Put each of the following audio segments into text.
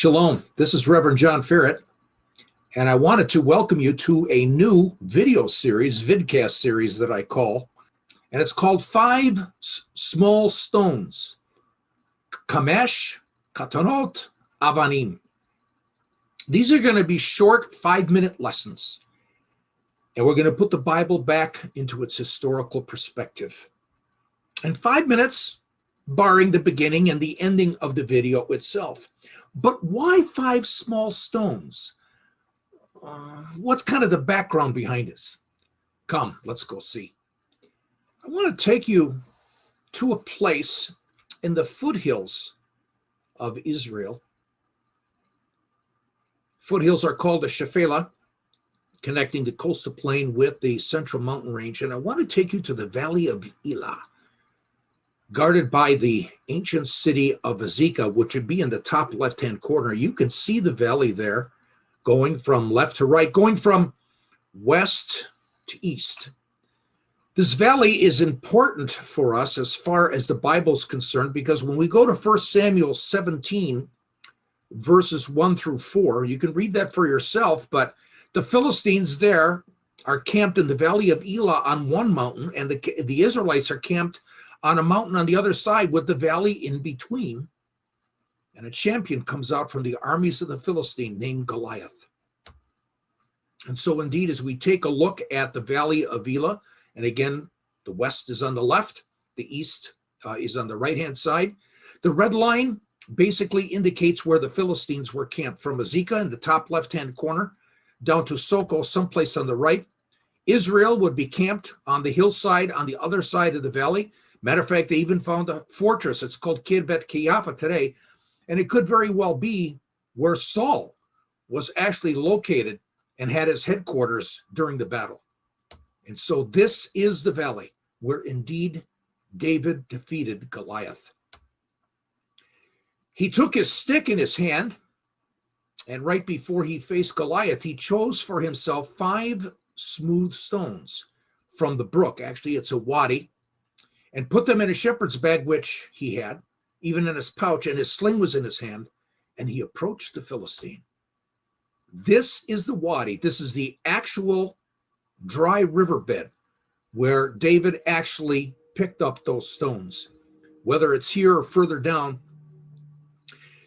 Shalom, this is Reverend John Ferret, and I wanted to welcome you to a new video series, vidcast series that I call, and it's called Five Small Stones, Kamesh, Katanot, Avanim. These are going to be short 5-minute lessons, and we're going to put the Bible back into its historical perspective. And 5 minutes, barring the beginning and the ending of the video itself. But why 5 small stones? What's kind of the background behind this? Come, let's go see. I want to take you to a place in the foothills of Israel. Foothills are called the Shephelah, connecting the coastal plain with the central mountain range. And I want to take you to the valley of Elah, guarded by the ancient city of Azekah, which would be in the top left-hand corner. You can see the valley there going from left to right, going from west to east. This valley is important for us as far as the Bible's concerned, because when we go to 1 Samuel 17, verses 1 through 4, you can read that for yourself, but the Philistines there are camped in the valley of Elah on one mountain, and the Israelites are camped on a mountain on the other side with the valley in between. And a champion comes out from the armies of the Philistine named Goliath. And so indeed, as we take a look at the valley of Elah, and again, the west is on the left, the east is on the right-hand side. The red line basically indicates where the Philistines were camped, from Azekah in the top left-hand corner down to Soko, someplace on the right. Israel would be camped on the hillside on the other side of the valley. Matter of fact, they even found a fortress. It's called Kirbet Kiafa today. And it could very well be where Saul was actually located and had his headquarters during the battle. And so this is the valley where indeed David defeated Goliath. He took his stick in his hand, and right before he faced Goliath, he chose for himself 5 smooth stones from the brook. Actually, it's a wadi. And put them in a shepherd's bag, which he had, even in his pouch, and his sling was in his hand, and he approached the Philistine. This is the wadi. This is the actual dry riverbed where David actually picked up those stones. Whether it's here or further down,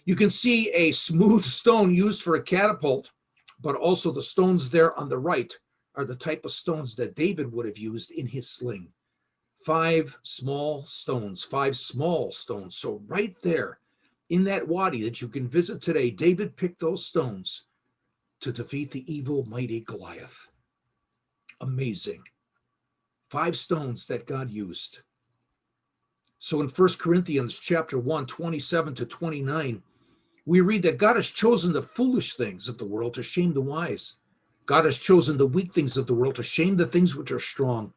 you can see a smooth stone used for a catapult, but also the stones there on the right are the type of stones that David would have used in his sling. 5 small stones, 5 small stones. So right there in that wadi that you can visit today, David picked those stones to defeat the evil, mighty Goliath. Amazing. 5 stones that God used. So in 1 Corinthians chapter 1, 27 to 29, we read that God has chosen the foolish things of the world to shame the wise. God has chosen the weak things of the world to shame the things which are strong.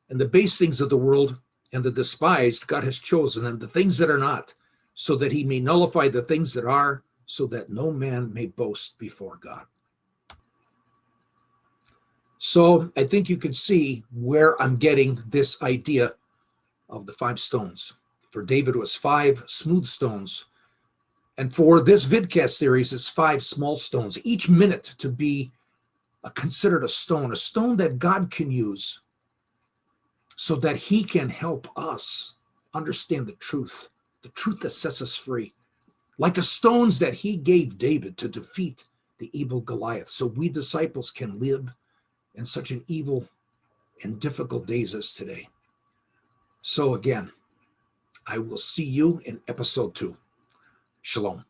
And the base things of the world and the despised God has chosen, and the things that are not, so that he may nullify the things that are, so that no man may boast before God. So I think you can see where I'm getting this idea of the 5 stones. For David, it was 5 smooth stones. And for this vidcast series, it's 5 small stones, each minute to be considered a stone that God can use, so that he can help us understand the truth that sets us free, like the stones that he gave David to defeat the evil Goliath, so we disciples can live in such an evil and difficult days as today. So again, I will see you in episode 2. Shalom.